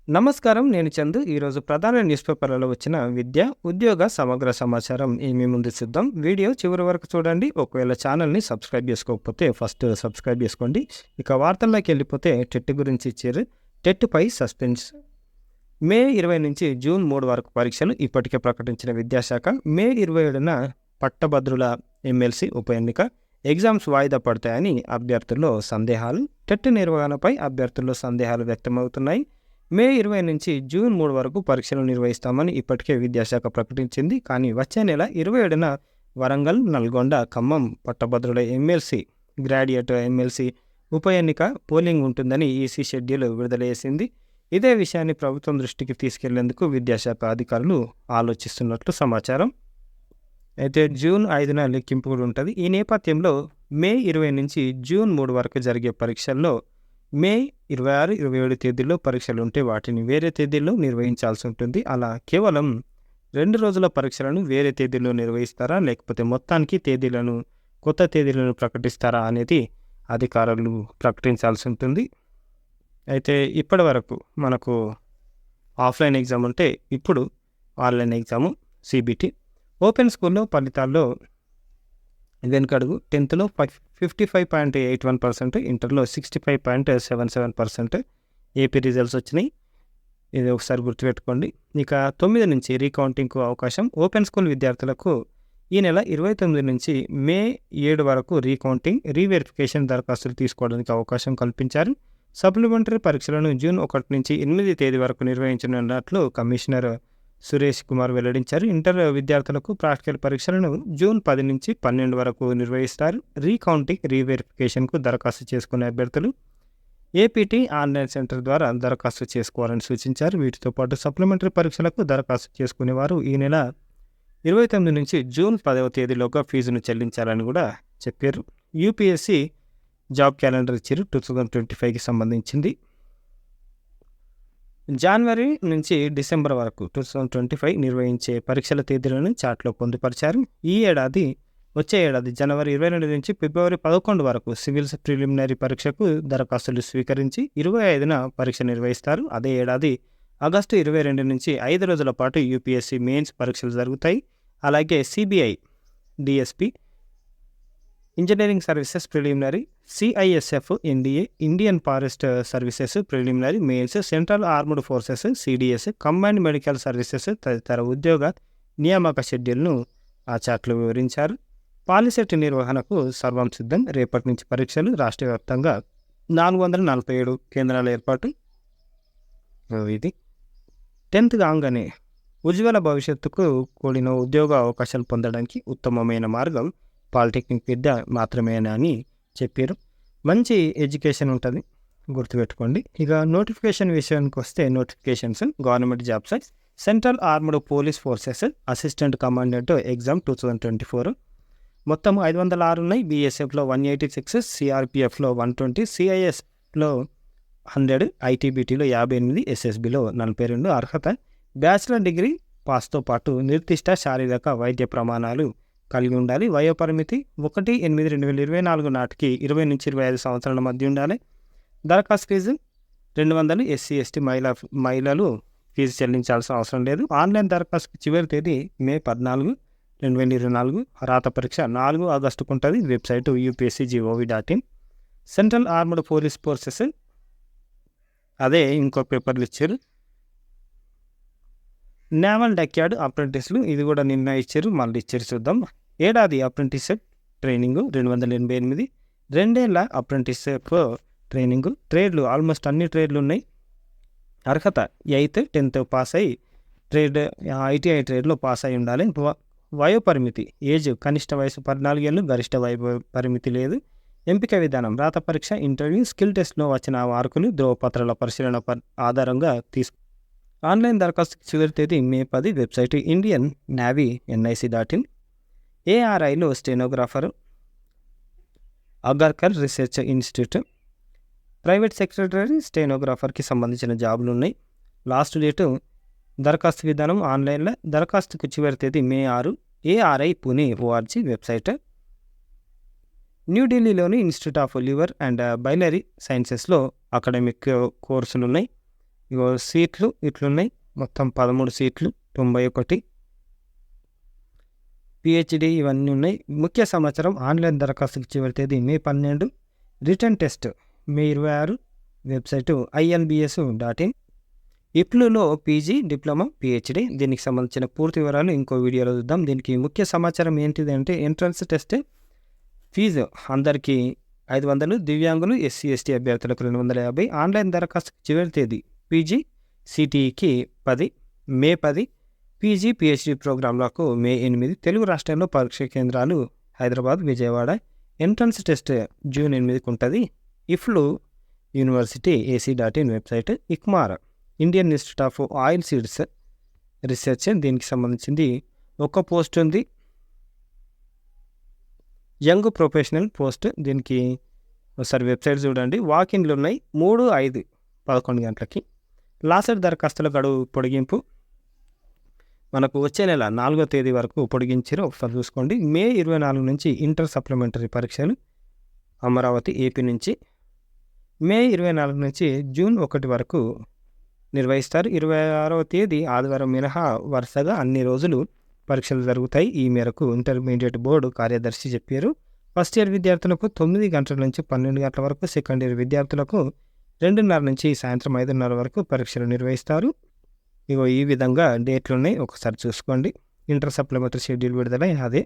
నమస్కారం. నేను చందు. ఈరోజు ప్రధాన న్యూస్ పేపర్లలో వచ్చిన విద్య, ఉద్యోగ సమగ్ర సమాచారం మీ ముందు చూద్దాం. వీడియో చివరి వరకు చూడండి. ఒకవేళ ఛానల్‌ని సబ్స్క్రైబ్ చేసుకోకపోతే ఫస్ట్ సబ్స్క్రైబ్ చేసుకోండి. ఇక వార్తల్లోకి వెళ్ళిపోతే టెట్ గురించి ఇచ్చారు. టెట్‌పై సస్పెన్స్. మే 20 నుంచి జూన్ 3 వరకు పరీక్షలు ఇప్పటికే ప్రకటించిన విద్యాశాఖ మే 27న పట్టభద్రుల ఎమ్మెల్సీ ఉప ఎన్నిక. ఎగ్జామ్స్ వాయిదా పడతాయని అభ్యర్థుల్లో సందేహాలు. టెట్ నిర్వహణపై అభ్యర్థుల్లో సందేహాలు వ్యక్తమవుతున్నాయి. మే 20 నుంచి జూన్ 3 వరకు పరీక్షలు నిర్వహిస్తామని ఇప్పటికే విద్యాశాఖ ప్రకటించింది. కానీ వచ్చే నెల 27న వరంగల్, నల్గొండ, ఖమ్మం పట్టభద్రుల ఎమ్మెల్సీ, గ్రాడ్యుయేట్ ఎమ్మెల్సీ ఉప ఎన్నిక పోలింగ్ ఉంటుందని ఈసీ షెడ్యూల్ విడుదల చేసింది. ఇదే విషయాన్ని ప్రభుత్వం దృష్టికి తీసుకెళ్లేందుకు విద్యాశాఖ అధికారులు ఆలోచిస్తున్నట్లు సమాచారం. అయితే జూన్ 5న లెక్కింపు కూడా ఉంటుంది. ఈ నేపథ్యంలో మే 20 నుంచి జూన్ 3 వరకు జరిగే పరీక్షల్లో మే 26, 27 తేదీల్లో పరీక్షలు ఉంటే వాటిని వేరే తేదీల్లో నిర్వహించాల్సి ఉంటుంది. అలా కేవలం 2 రోజుల పరీక్షలను వేరే తేదీల్లో నిర్వహిస్తారా, లేకపోతే మొత్తానికి కొత్త తేదీలను ప్రకటిస్తారా అనేది అధికారులు ప్రకటించాల్సి ఉంటుంది. అయితే ఇప్పటి వరకు మనకు ఆఫ్లైన్ ఎగ్జామ్ ఉంటే ఇప్పుడు ఆన్లైన్ ఎగ్జాము సిబిటి. ఓపెన్ స్కూల్లో ఫలితాల్లో వెనుకడుగు. 10థ్లో 55.81%, ఇంటర్లో 65.77% ఏపీ రిజల్ట్స్ వచ్చినాయి. ఇది ఒకసారి గుర్తుపెట్టుకోండి. ఇక 9 నుంచి రీకౌంటింగ్కు అవకాశం. ఓపెన్ స్కూల్ విద్యార్థులకు ఈ నెల 29 నుంచి మే 7 వరకు రీవెరిఫికేషన్ దరఖాస్తులు తీసుకోవడానికి అవకాశం కల్పించారు. సప్లిమెంటరీ పరీక్షలను జూన్ 1 నుంచి 8 తేదీ వరకు నిర్వహించనున్నట్లు కమిషనర్ సురేష్ కుమార్ వెల్లడించారు. ఇంటర్ విద్యార్థులకు ప్రాక్టికల్ పరీక్షలను జూన్ 10 నుంచి 12 వరకు నిర్వహిస్తారు. రీవెరిఫికేషన్కు దరఖాస్తు చేసుకునే అభ్యర్థులు ఏపీటీ ఆన్లైన్ సెంటర్ ద్వారా దరఖాస్తు చేసుకోవాలని సూచించారు. వీటితో పాటు సప్లిమెంటరీ పరీక్షలకు దరఖాస్తు చేసుకునేవారు ఈ నెల 29 నుంచి జూన్ 10వ తేదీలోగా ఫీజును చెల్లించాలని కూడా చెప్పారు. యూపీఎస్సీ జాబ్ క్యాలెండర్ ఇచ్చారు 2025కి సంబంధించింది. జనవరి నుంచి డిసెంబర్ వరకు 2025 నిర్వహించే పరీక్షల తేదీలను చార్ట్లో పొందుపరిచారు. వచ్చే ఏడాది జనవరి 22 నుంచి ఫిబ్రవరి 11 వరకు సివిల్స్ ప్రిలిమినరీ పరీక్షకు దరఖాస్తులు స్వీకరించి 25న పరీక్ష నిర్వహిస్తారు. అదే ఏడాది ఆగస్టు 22 నుంచి 5 రోజుల పాటు యూపీఎస్సీ మెయిన్స్ పరీక్షలు జరుగుతాయి. అలాగే CBI, DSP, engineering services preliminary, CISF, NDA, Indian forest services preliminary mains, central armed forces, CDS, combined medical services తదితర ఉద్యోగ నియామక షెడ్యూల్ను ఆ చార్ట్లో వివరించారు. పాలిసెట్ నిర్వహణకు సర్వం సిద్ధం. రేపటి నుంచి పరీక్షలు. రాష్ట్ర వ్యాప్తంగా 447 కేంద్రాల ఏర్పాటు. ఇది 10th కాగానే ఉజ్వల భవిష్యత్తుకు కూడిన ఉద్యోగ అవకాశాలు పొందడానికి ఉత్తమమైన మార్గం పాలిటెక్నిక్ విద్య మాత్రమేనని చెప్పారు. మంచి ఎడ్యుకేషన్ ఉంటుంది, గుర్తుపెట్టుకోండి. ఇక నోటిఫికేషన్ విషయానికి వస్తే notifications government jobs, central armed police forces assistant commandant exam 2024 మొత్తం 506 ఉన్నాయి. బీఎస్ఎఫ్లో 186, సిఆర్పిఎఫ్లో 120, సిఐఎస్లో 100, ఐటీబీటీలో 58, ఎస్ఎస్బిలో 42. అర్హత బ్యాచిలర్ డిగ్రీ పాస్తో పాటు నిర్దిష్ట శారీరక వైద్య ప్రమాణాలు కలిగి ఉండాలి. వయోపరిమితి 1/8/2024 నాటికి 20 నుంచి 25 సంవత్సరాల మధ్య ఉండాలి. దరఖాస్తు ఫీజు 200. ఎస్సీ ఎస్టీ మహిళలు ఫీజు చెల్లించాల్సిన అవసరం లేదు. ఆన్లైన్ దరఖాస్తు చివరి తేదీ మే 14, 2024. రాత పరీక్ష 4 ఆగస్టుకు ఉంటుంది. Website upsc.gov.in. Central armed police forces అదే ఇంకో పేపర్లు ఇచ్చారు. నేవల్ డక్యార్డ్ అప్రెంటిస్లు ఇది కూడా నిన్న ఇచ్చారు, మళ్ళీ ఇచ్చారు, చూద్దాం. ఏడాది అప్రెంటిస్ ట్రైనింగ్ 288, 2 ఏళ్ల అప్రెంటిస్ ట్రైనింగ్. ట్రేడ్లు ఆల్మోస్ట్ అన్ని ట్రేడ్లు ఉన్నాయి. అర్హత 8th, 10th పాస్ అయ్యి ఐటీఐ ట్రేడ్లో పాస్ అయి ఉండాలి. వయోపరిమితి ఏజ్ కనిష్ట వయసు 14 ఏళ్ళు, గరిష్ట పరిమితి లేదు. ఎంపిక విధానం రాత పరీక్ష, ఇంటర్వ్యూ, స్కిల్ టెస్ట్లో వచ్చిన మార్కులు ధ్రువపత్రాల పరిశీలన ఆధారంగా ఆన్లైన్ దరఖాస్తు చివరి తేదీ May 10. Website Indian Navy NIC.in. ఏఆర్ఐలో stenographer, Agharkar research institute, private secretary స్టెనోగ్రాఫర్కి సంబంధించిన జాబులు ఉన్నాయి. లాస్ట్ డేటు దరఖాస్తు విధానం ఆన్లైన్లో. దరఖాస్తుకు చివరి తేదీ May 6. ARI Pune ORG website. న్యూఢిల్లీలోని institute of liver and biliary సైన్సెస్లో అకాడమిక్ కోర్సులు ఉన్నాయి. ఇగో సీట్లు ఇట్లున్నాయి, మొత్తం 13 సీట్లు, 91. పిహెచ్డి ఇవన్నీ ఉన్నాయి. ముఖ్య సమాచారం ఆన్లైన్ దరఖాస్తుకు చివరి తేదీ May 12, written test May 26, website INBS.in. ఇప్లులో పీజీ, డిప్లొమా, పిహెచ్డి దీనికి సంబంధించిన పూర్తి వివరాలు ఇంకో వీడియోలో చూద్దాం. దీనికి ముఖ్య సమాచారం ఏంటిది అంటే ఎంట్రన్స్ టెస్ట్ ఫీజు అందరికీ 500, దివ్యాంగులు ఎస్సీ ఎస్టీ అభ్యర్థులకు 250. ఆన్లైన్ దరఖాస్తు చివరి తేదీ పీజీ సిటీఈకి 10 మే 10, పీజీ పిహెచ్డి ప్రోగ్రాంలకు మే 8. తెలుగు రాష్ట్రాల్లో పరీక్ష కేంద్రాలు Hyderabad, Vijayawada. Entrance test June 8కి ఉంటుంది. ఇఫ్లు యూనివర్సిటీ AC.in వెబ్సైట్. ఇక్మార్ Indian institute of oil seeds research దీనికి సంబంధించింది ఒక పోస్ట్ ఉంది. యంగ్ ప్రొఫెషనల్ పోస్ట్ దీనికి ఒకసారి వెబ్సైట్ చూడండి. వాకిన్లు ఉన్నాయి 3, 5, 11 గంటలకి. లాసెట్ దరఖాస్తుల గడువు పొడిగింపు మనకు వచ్చే నెల 4వ తేదీ వరకు పొడిగించారు. ఒకసారి చూసుకోండి. మే 24 నుంచి ఇంటర్ సప్లిమెంటరీ పరీక్షలు అమరావతి ఏపీ నుంచి. మే 24 నుంచి జూన్ 1 వరకు నిర్వహిస్తారు. 26వ తేదీ ఆదివారం మినహా వరుసగా అన్ని రోజులు పరీక్షలు జరుగుతాయి. ఈ మేరకు ఇంటర్మీడియట్ బోర్డు కార్యదర్శి చెప్పారు. ఫస్ట్ ఇయర్ విద్యార్థులకు 9 గంటల నుంచి 12 గంటల వరకు, సెకండ్ ఇయర్ విద్యార్థులకు 2:30 నుంచి సాయంత్రం 5:30 వరకు పరీక్షలు నిర్వహిస్తారు. ఇగో ఈ విధంగా డేట్లు ఉన్నాయి, ఒకసారి చూసుకోండి. ఇంటర్ సప్లిమెంటరీ షెడ్యూల్ విడుదలై అదే.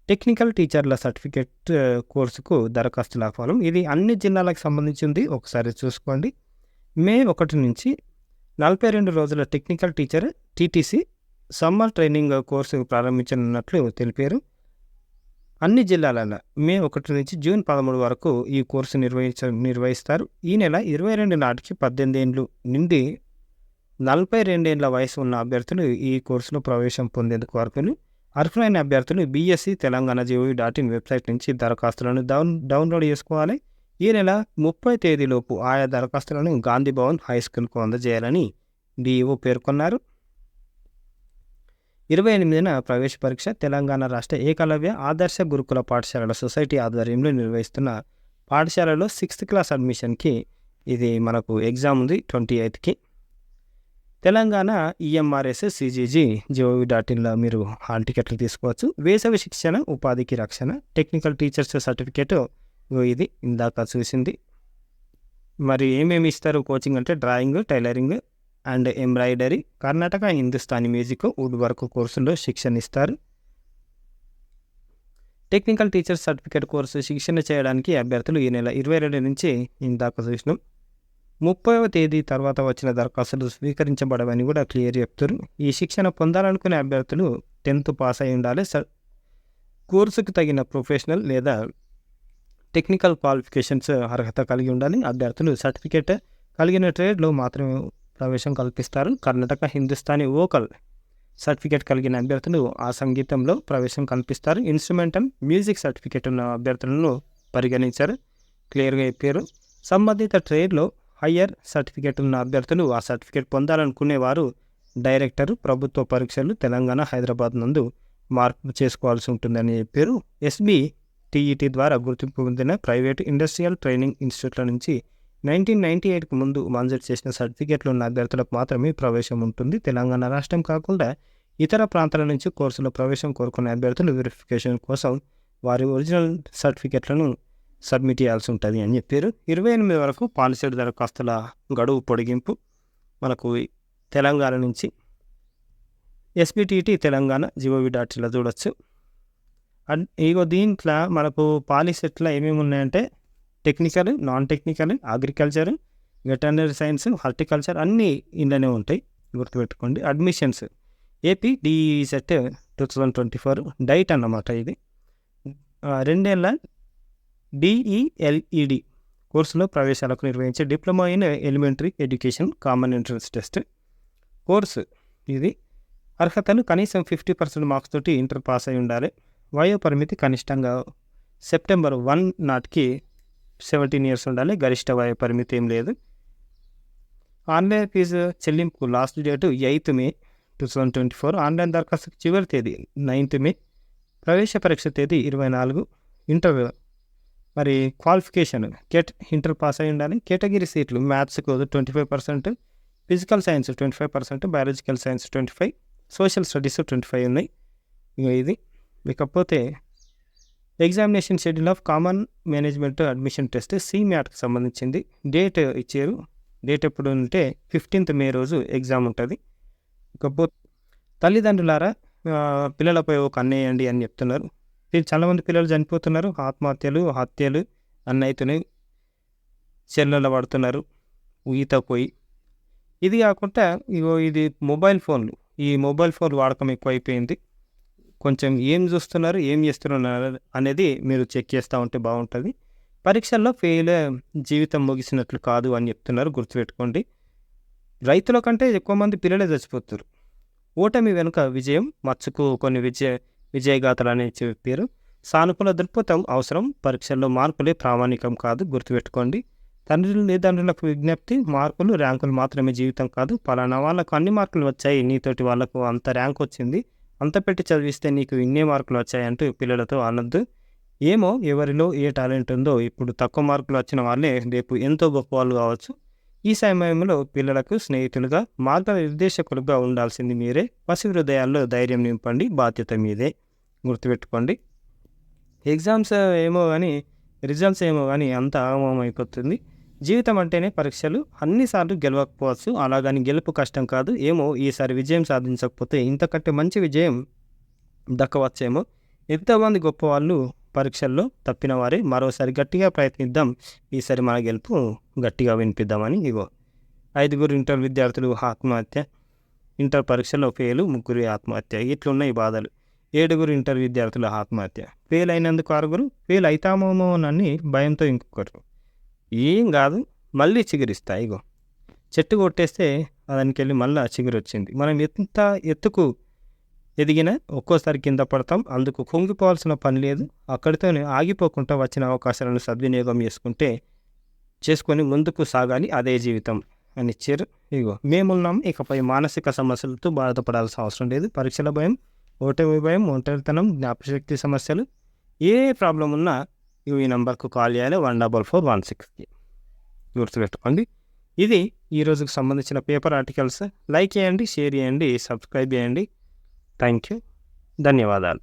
టెక్నికల్ టీచర్ల సర్టిఫికేట్ కోర్సుకు దరఖాస్తుల ఆహ్వానం ఇది అన్ని జిల్లాలకు సంబంధించింది, ఒకసారి చూసుకోండి. మే 1 నుంచి 42 రోజుల technical teacher TTC summer training course ప్రారంభించనున్నట్లు తెలిపారు. అన్ని జిల్లాలలో మే 1 నుంచి జూన్ 13 వరకు ఈ కోర్సు నిర్వహిస్తారు. ఈ నెల 22 నాటికి 18 ఏళ్ళు నుండి 42 ఏళ్ల వయసు ఉన్న అభ్యర్థులు ఈ కోర్సులో ప్రవేశం పొందేందుకు అర్హులైన అభ్యర్థులు BSc తెలంగాణ GOV.in వెబ్సైట్ నుంచి దరఖాస్తులను డౌన్లోడ్ చేసుకోవాలి. ఈ నెల 30 తేదీలోపు ఆయా దరఖాస్తులను గాంధీ భవన్ హై స్కూల్కు అందజేయాలని DEO పేర్కొన్నారు. 28న ప్రవేశ పరీక్ష తెలంగాణ రాష్ట్ర ఏకలవ్య ఆదర్శ గురుకుల పాఠశాలల సొసైటీ ఆధ్వర్యంలో నిర్వహిస్తున్న పాఠశాలలో 6th క్లాస్ అడ్మిషన్కి ఇది మనకు ఎగ్జామ్ ఉంది 28కి. తెలంగాణ EMRS CGG GOV.inలో మీరు హాల్ టికెట్లు తీసుకోవచ్చు. వేసవి శిక్షణ ఉపాధికి రక్షణ టెక్నికల్ టీచర్స్ సర్టిఫికేట్ ఇది ఇందాక చూసింది. మరి ఏమేమి ఇస్తారు కోచింగ్ అంటే drawing, tailoring and embroidery, Karnataka Hindustani music, wood work కోర్సుల్లో శిక్షణ ఇస్తారు. టెక్నికల్ టీచర్స్ సర్టిఫికేట్ కోర్సు శిక్షణ చేయడానికి అభ్యర్థులు ఈ నెల 22 నుంచి ఇందాక చూసినాం 30వ తేదీ తర్వాత వచ్చిన దరఖాస్తులు స్వీకరించబడవని కూడా క్లియర్ చెప్తారు. ఈ శిక్షణ పొందాలనుకునే అభ్యర్థులు 10th పాస్ అయి ఉండాలి. కోర్సుకు తగిన ప్రొఫెషనల్ లేదా టెక్నికల్ క్వాలిఫికేషన్స్ అర్హత కలిగి ఉండాలి. అభ్యర్థులు సర్టిఫికేట్ కలిగిన ట్రేడ్లో మాత్రమే ప్రవేశం కల్పిస్తారు. కర్ణాటక హిందుస్థానీ వోకల్ సర్టిఫికేట్ కలిగిన అభ్యర్థులు ఆ సంగీతంలో ప్రవేశం కల్పిస్తారు. ఇన్స్ట్రుమెంటల్ మ్యూజిక్ సర్టిఫికేట్ ఉన్న అభ్యర్థులను పరిగణించారు, క్లియర్గా చెప్పారు. సంబంధిత ట్రేడ్లో హయ్యర్ సర్టిఫికేట్ ఉన్న అభ్యర్థులు ఆ సర్టిఫికేట్ పొందాలనుకునేవారు డైరెక్టర్ ప్రభుత్వ పరీక్షలు తెలంగాణ హైదరాబాద్ నందు మార్పు చేసుకోవాల్సి ఉంటుందని చెప్పారు. SBTET ద్వారా గుర్తింపు పొందిన ప్రైవేటు ఇండస్ట్రియల్ ట్రైనింగ్ ఇన్స్టిట్యూట్ల నుంచి 1998కు ముందు మంజూరు చేసిన సర్టిఫికేట్లు ఉన్న అభ్యర్థులకు మాత్రమే ప్రవేశం ఉంటుంది. తెలంగాణ రాష్ట్రం కాకుండా ఇతర ప్రాంతాల నుంచి కోర్సులో ప్రవేశం కోరుకునే అభ్యర్థులు వెరిఫికేషన్ కోసం వారి ఒరిజినల్ సర్టిఫికేట్లను సబ్మిట్ చేయాల్సి ఉంటుంది అని చెప్పారు. 28 వరకు పాలసీడ్ దరఖాస్తుల గడువు పొడిగింపు మనకు తెలంగాణ నుంచి SBTET తెలంగాణ GOV.inలో చూడొచ్చు. ఇగో దీంట్లో మనకు పాలిసెట్లో ఏమేమి ఉన్నాయంటే technical, non technical, agriculture, veterinary science, horticulture అన్నీ ఇందులోనే ఉంటాయి, గుర్తుపెట్టుకోండి. Admissions AP DE set 2024 diet అన్నమాట. ఇది 2 ఏళ్ల DELED కోర్సులో ప్రవేశాలకు నిర్వహించే diploma in elementary education common entrance test course. ఇది అర్హతలు కనీసం 50% మార్క్స్ తోటి ఇంటర్ పాస్ అయి ఉండాలి. వయో పరిమితి కనిష్టంగా సెప్టెంబర్ 1 నాటికి 17 years ఉండాలి. గరిష్ట వయో పరిమితి ఏం లేదు. ఆన్లైన్ ఫీజు చెల్లింపు last date 8th May 2024. Online దరఖాస్తు చివరి తేదీ 9th May. ప్రవేశ పరీక్ష తేదీ 24. ఇంటర్వ్యూ మరి క్వాలిఫికేషన్ ఇంటర్ పాస్ అయి ఉండాలి. కేటగిరీ సీట్లు మ్యాథ్స్కు 25%, physical science 25%, biological science 25, social studies 25 ఉన్నాయి. ఇది ఇకపోతే examination schedule of common management admission test CMATకి సంబంధించింది. డేట్ ఇచ్చారు. డేట్ ఎప్పుడు అంటే 15th మే రోజు ఎగ్జామ్ ఉంటుంది. ఇకపోతే తల్లిదండ్రులారా పిల్లలపై ఒక అన్నేయండి అని చెప్తున్నారు. చాలామంది పిల్లలు చనిపోతున్నారు, ఆత్మహత్యలు, హత్యలు అన్నీ అవుతున్నాయి, చెల్లెళ్ళ పడుతున్నారు ఈత పోయి. ఇది కాకుండా ఇది మొబైల్ ఫోన్లు, ఈ మొబైల్ ఫోన్ వాడకం ఎక్కువైపోయింది. కొంచెం ఏం చూస్తున్నారు, ఏం చేస్తున్నారు అనేది మీరు చెక్ చేస్తూ ఉంటే బాగుంటుంది. పరీక్షల్లో ఫెయిల్ జీవితం ముగిసినట్లు కాదు అని చెప్తున్నారు, గుర్తుపెట్టుకోండి. రైతుల కంటే ఎక్కువ మంది పిల్లలే చచ్చిపోతారు. ఓటమి వెనుక విజయం, మచ్చుకు కొన్ని విజయగాథలు అనేది చెప్పారు. సానుకూల దృక్పథం అవసరం, పరీక్షల్లో మార్కులే ప్రామాణికం కాదు, గుర్తుపెట్టుకోండి. తల్లిదండ్రులకు విజ్ఞప్తి, మార్కులు ర్యాంకులు మాత్రమే జీవితం కాదు. పలానా వాళ్ళకు అన్ని మార్కులు వచ్చాయి, నీతోటి వాళ్ళకు అంత ర్యాంక్ వచ్చింది, అంత పెట్టి చదివిస్తే నీకు ఇన్నే మార్కులు వచ్చాయంటూ పిల్లలతో అనొద్దు. ఏమో ఎవరిలో ఏ టాలెంట్ ఉందో, ఇప్పుడు తక్కువ మార్కులు వచ్చిన వాళ్ళే రేపు ఎంతో గొప్ప వాళ్ళు కావచ్చు. ఈ సమయంలో పిల్లలకు స్నేహితులుగా, మార్గనిర్దేశకులుగా ఉండాల్సింది మీరే. పసి హృదయాల్లో ధైర్యం నింపండి, బాధ్యత మీదే, గుర్తుపెట్టుకోండి. ఎగ్జామ్స్ ఏమో కానీ రిజల్ట్స్ ఏమో కానీ అంత ఆగమం అయిపోతుంది. జీవితం అంటేనే పరీక్షలు, అన్నిసార్లు గెలవకపోవచ్చు, అలాగని గెలుపు కష్టం కాదు. ఏమో ఈసారి విజయం సాధించకపోతే ఇంతకంటే మంచి విజయం దక్కవచ్చేమో. ఎంతోమంది గొప్ప వాళ్ళు పరీక్షల్లో తప్పిన వారే. మరోసారి గట్టిగా ప్రయత్నిద్దాం, ఈసారి మన గెలుపు గట్టిగా వినిపిద్దామని. 5 ఇంటర్ విద్యార్థులు ఆత్మహత్య, ఇంటర్ పరీక్షలో ఫెయిల్, 3 ఆత్మహత్య. ఇట్లున్నాయి బాధలు. 7 ఇంటర్ విద్యార్థుల ఆత్మహత్య. ఫెయిల్ అయినందుకు 6, ఫెయిల్ అవుతామోనని భయంతో ఇంకొకరు. ఏం కాదు, మళ్ళీ చిగురిస్తా. చెట్టు కొట్టేస్తే దానికి వెళ్ళి మళ్ళీ చిగురు వచ్చింది. మనం ఎంత ఎత్తుకు ఎదిగినా ఒక్కోసారి కింద పడతాం. అందుకు కుంగిపోవాల్సిన పని లేదు. అక్కడితోనే ఆగిపోకుండా వచ్చిన అవకాశాలను సద్వినియోగం చేసుకొని ముందుకు సాగాలి, అదే జీవితం అని ఇచ్చారు. మేమున్నాం, ఇకపై మానసిక సమస్యలతో బాధపడాల్సిన అవసరం లేదు. పరీక్షల భయం, ఓటమి భయం, ఒంటరితనం, జ్ఞాపశక్తి సమస్యలు, ఏ ప్రాబ్లం ఉన్నా ఈ నెంబర్కు కాల్ చేయాలి, 14416కి, గుర్తుపెట్టుకోండి. ఇది ఈ రోజుకు సంబంధించిన పేపర్ ఆర్టికల్స్. లైక్ చేయండి, షేర్ చేయండి, సబ్స్క్రైబ్ చేయండి. థ్యాంక్ యూ, ధన్యవాదాలు.